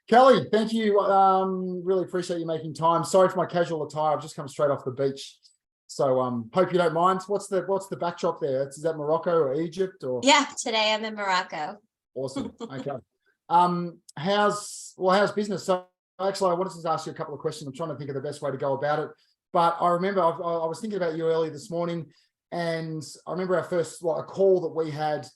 Kelly, thank you. Really appreciate you making time. Sorry for my casual attire. I've just come straight off the beach. So hope you don't mind. What's the backdrop there? Is that Morocco or Egypt or? Yeah, today I'm in Morocco. Awesome. Okay. How's business? So actually I wanted to just ask you a couple of questions. I'm trying to think of the best way to go about it. But I remember I was thinking about you earlier this morning, and I remember our first a call that we had,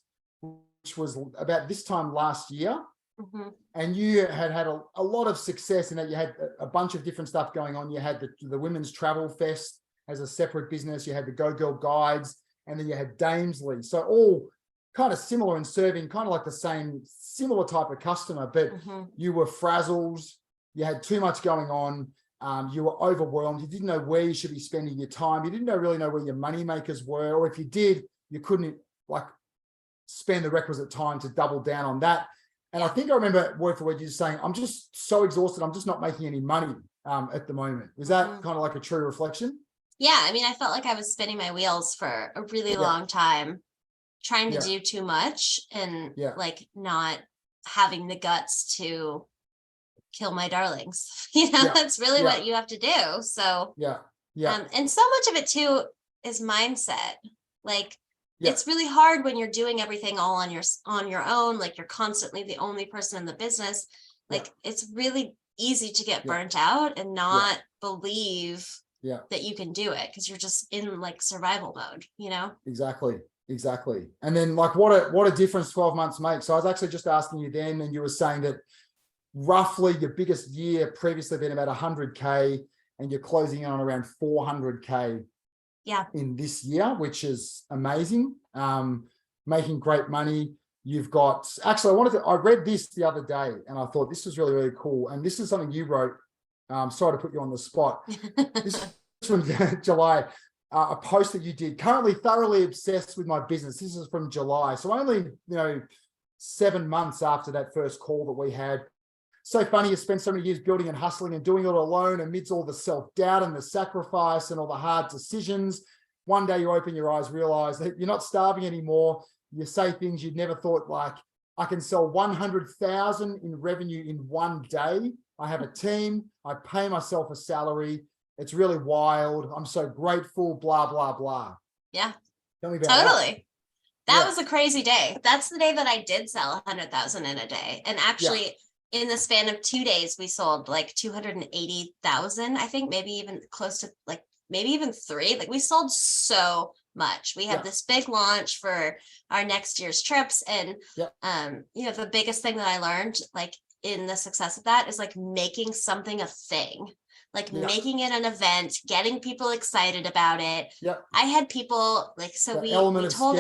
which was about this time last year. Mm-hmm. And you had a lot of success in that. You had a bunch of different stuff going on. You had the Women's Travel Fest as a separate business. You had the Go Girl Guides, and then you had Damesly. So all kind of similar and serving kind of like the same similar type of customer, but you were frazzled. You had too much going on. You were overwhelmed. You didn't know where you should be spending your time. You didn't really know where your money makers were, or if you did, you couldn't spend the requisite time to double down on that. And I think I remember word for word you just saying, I'm just so exhausted. I'm just not making any money at the moment. Was that kind of like a true reflection? Yeah. I mean, I felt like I was spinning my wheels for a really long time, trying to do too much and not having the guts to kill my darlings. That's really what you have to do. So, and so much of it too is mindset. It's really hard when you're doing everything all on your own. Like you're constantly the only person in the business. It's really easy to get burnt out and not believe that you can do it because you're just in survival mode, Exactly. And then what a difference 12 months makes. So I was actually just asking you then, and you were saying that roughly your biggest year previously been about 100K, and you're closing in on around 400K in this year, which is amazing. Making great money. You've got, actually, I read this the other day and I thought this was really, really cool. And this is something you wrote. Sorry to put you on the spot. This is from July, a post that you did. Currently thoroughly obsessed with my business. This is from July. So only, 7 months after that first call that we had. So funny, you spent so many years building and hustling and doing it alone amidst all the self-doubt and the sacrifice and all the hard decisions. One day you open your eyes, realize that you're not starving anymore. You say things you'd never thought, like, I can sell 100,000 in revenue in one day. I have a team. I pay myself a salary. It's really wild. I'm so grateful, blah, blah, blah. Yeah, tell me about totally. That was a crazy day. That's the day that I did sell 100,000 in a day. And actually, in the span of 2 days, we sold 280,000, I think, maybe even close to maybe even 3. We sold so much. We had this big launch for our next year's trips. And, the biggest thing that I learned, in the success of that is making something a thing, making it an event, getting people excited about it. I had people we told everyone, that call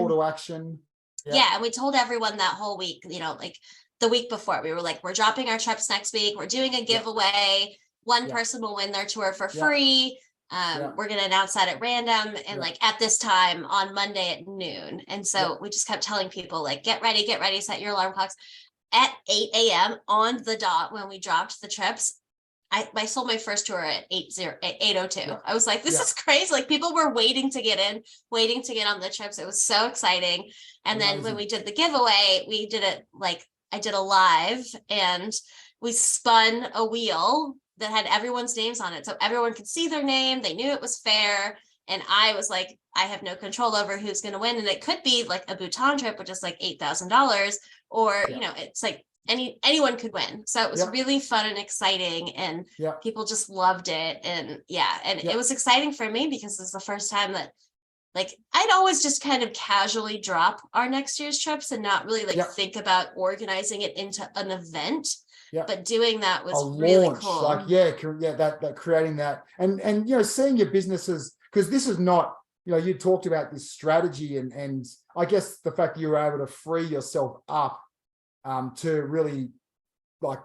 to action. And we told everyone that whole week, the week before, we were we're dropping our trips next week. We're doing a giveaway. One person will win their tour for free. We're going to announce that at random and at this time on Monday at noon. And so we just kept telling people get ready, set your alarm clocks. At 8 a.m. on the dot, when we dropped the trips, I sold my first tour at 8:02. I was like, this is crazy. People were waiting to get on the trips. It was so exciting. And then when we did the giveaway, we did it I did a live, and we spun a wheel that had everyone's names on it. So everyone could see their name. They knew it was fair. And I was I have no control over who's going to win. And it could be a Bhutan trip, which is $8,000, or, it's anyone could win. So it was really fun and exciting, and people just loved it. And it was exciting for me because it's the first time that I'd always just kind of casually drop our next year's trips and not really think about organizing it into an event. But doing that was really cool. That creating that and seeing your businesses, because this is not, you talked about this strategy and I guess the fact that you were able to free yourself up to really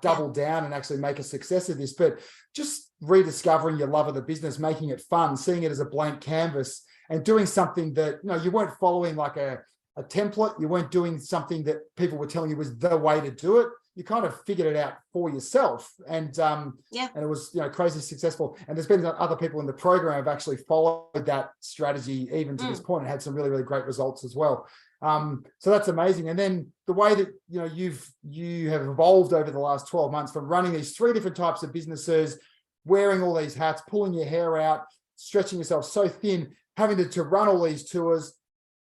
double down and actually make a success of this, but just rediscovering your love of the business, making it fun, seeing it as a blank canvas, and doing something that, you weren't following a template. You weren't doing something that people were telling you was the way to do it. You kind of figured it out for yourself. And and it was, crazy successful. And there's been other people in the program who have actually followed that strategy even to this point and had some really, really great results as well. So that's amazing. And then the way that, you know, you have evolved over the last 12 months from running these 3 different types of businesses, wearing all these hats, pulling your hair out, stretching yourself so thin, having to run all these tours,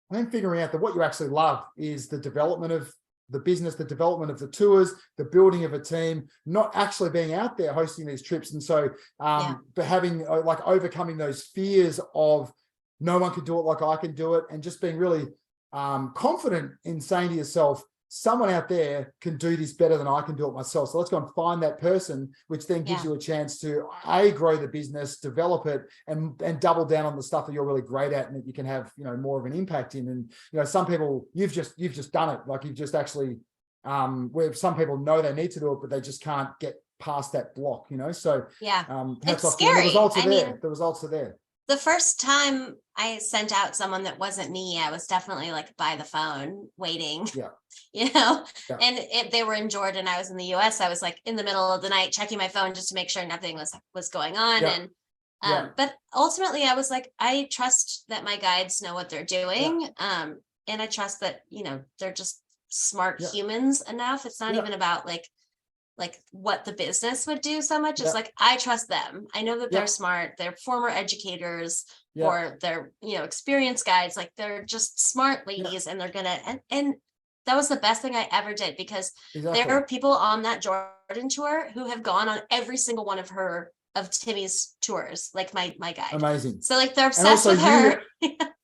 and then figuring out that what you actually love is the development of the business, the development of the tours, the building of a team, not actually being out there hosting these trips. And so, but having like overcoming those fears of no one can do it like I can do it, and just being really confident in saying to yourself, someone out there can do this better than I can do it myself. So let's go and find that person, which then gives you a chance to grow the business, develop it, and double down on the stuff that you're really great at and that you can have, you know, more of an impact in. And, you know, some people, you've just done it. Like you've just actually, where some people know they need to do it, but they just can't get past that block, you know? So it's scary. The results are there. The results are there. The first time I sent out someone that wasn't me, I was definitely like by the phone waiting, you know, and if they were in Jordan, I was in the US, I was like in the middle of the night checking my phone just to make sure nothing was going on. And, but ultimately I was like, I trust that my guides know what they're doing. And I trust that, you know, they're just smart humans enough. It's not even about like what the business would do so much. It's like, I trust them. I know that they're smart. They're former educators or they're, you know, experienced guides. Like they're just smart ladies and they're gonna, and that was the best thing I ever did, because there are people on that Jordan tour who have gone on every single one of Timmy's tours, like my guide. Amazing. So like they're obsessed with her.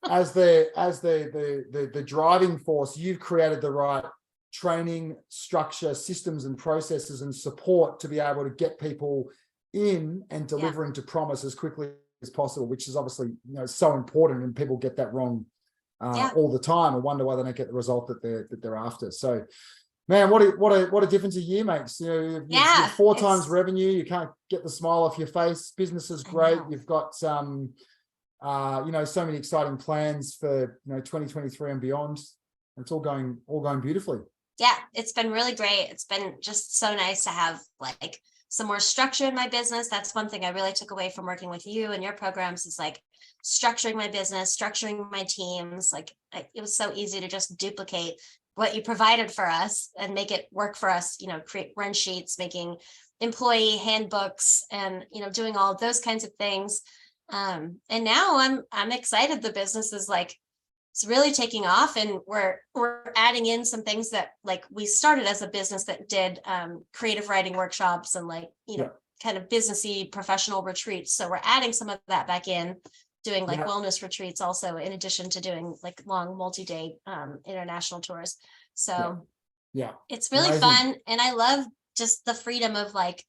As the driving force, you've created the right training structure, systems and processes and support to be able to get people in and delivering to promise as quickly as possible, which is obviously, you know, so important, and people get that wrong all the time and wonder why they don't get the result that they're after. So man, what a difference a year makes. You know, you're 4 times revenue, you can't get the smile off your face, business is great, you've got some you know, so many exciting plans for, you know, 2023 and beyond. It's all going beautifully. Yeah, it's been really great. It's been just so nice to have like some more structure in my business. That's one thing I really took away from working with you and your programs, is like structuring my business, structuring my teams. Like it was so easy to just duplicate what you provided for us and make it work for us, you know, create run sheets, making employee handbooks, and, you know, doing all of those kinds of things. And now I'm excited. The business is like, it's really taking off, and we're adding in some things that, like, we started as a business that did creative writing workshops and, like, you know, kind of businessy professional retreats. So we're adding some of that back in, doing like wellness retreats also, in addition to doing like long multi-day international tours. So it's really fun, and I love just the freedom of like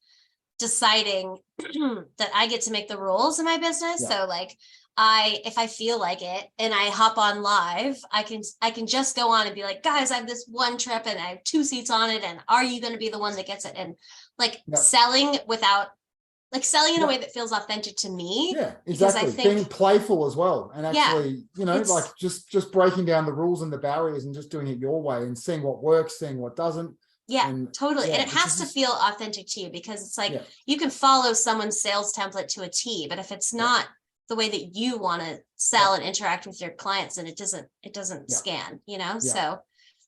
deciding that I get to make the rules in my business. So like, if I feel like it and I hop on live, I can just go on and be like, guys, I have this one trip and I have 2 seats on it, and are you going to be the one that gets it? And like selling in a way that feels authentic to me. Yeah, exactly. Being playful as well, and actually, you know, like just breaking down the rules and the barriers and just doing it your way and seeing what works, seeing what doesn't. Yeah, totally. And it has to feel authentic to you, because it's like you can follow someone's sales template to a T, but if it's not the way that you want to sell and interact with your clients, and it doesn't scan, you know? So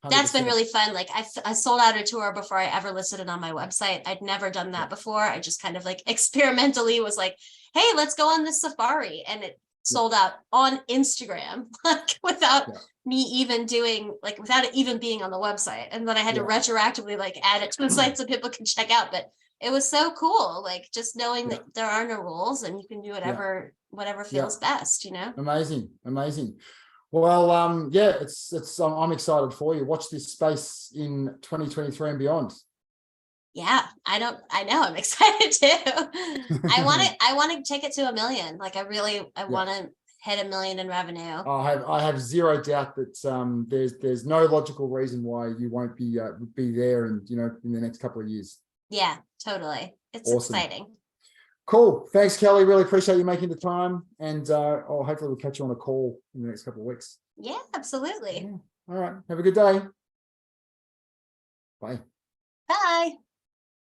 100%. That's been really fun. Like I sold out a tour before I ever listed it on my website. I'd never done that before. I just kind of like experimentally was like, hey, let's go on this safari. And it sold out on Instagram, like without me even doing, like without it even being on the website. And then I had to retroactively like add it to the site so people can check out. But it was so cool. Like just knowing that there are no rules and you can do whatever feels best, you know? Amazing. Well, it's I'm excited for you. Watch this space in 2023 and beyond. Yeah, I know I'm excited too. I want to take it to 1 million. Like I want to hit 1 million in revenue. I have zero doubt that there's no logical reason why you won't be there, and you know, in the next couple of years. Yeah, totally. It's awesome. Exciting. Cool. Thanks, Kelly. Really appreciate you making the time, and hopefully we'll catch you on a call in the next couple of weeks. Yeah, absolutely. All right. Have a good day. Bye. Bye.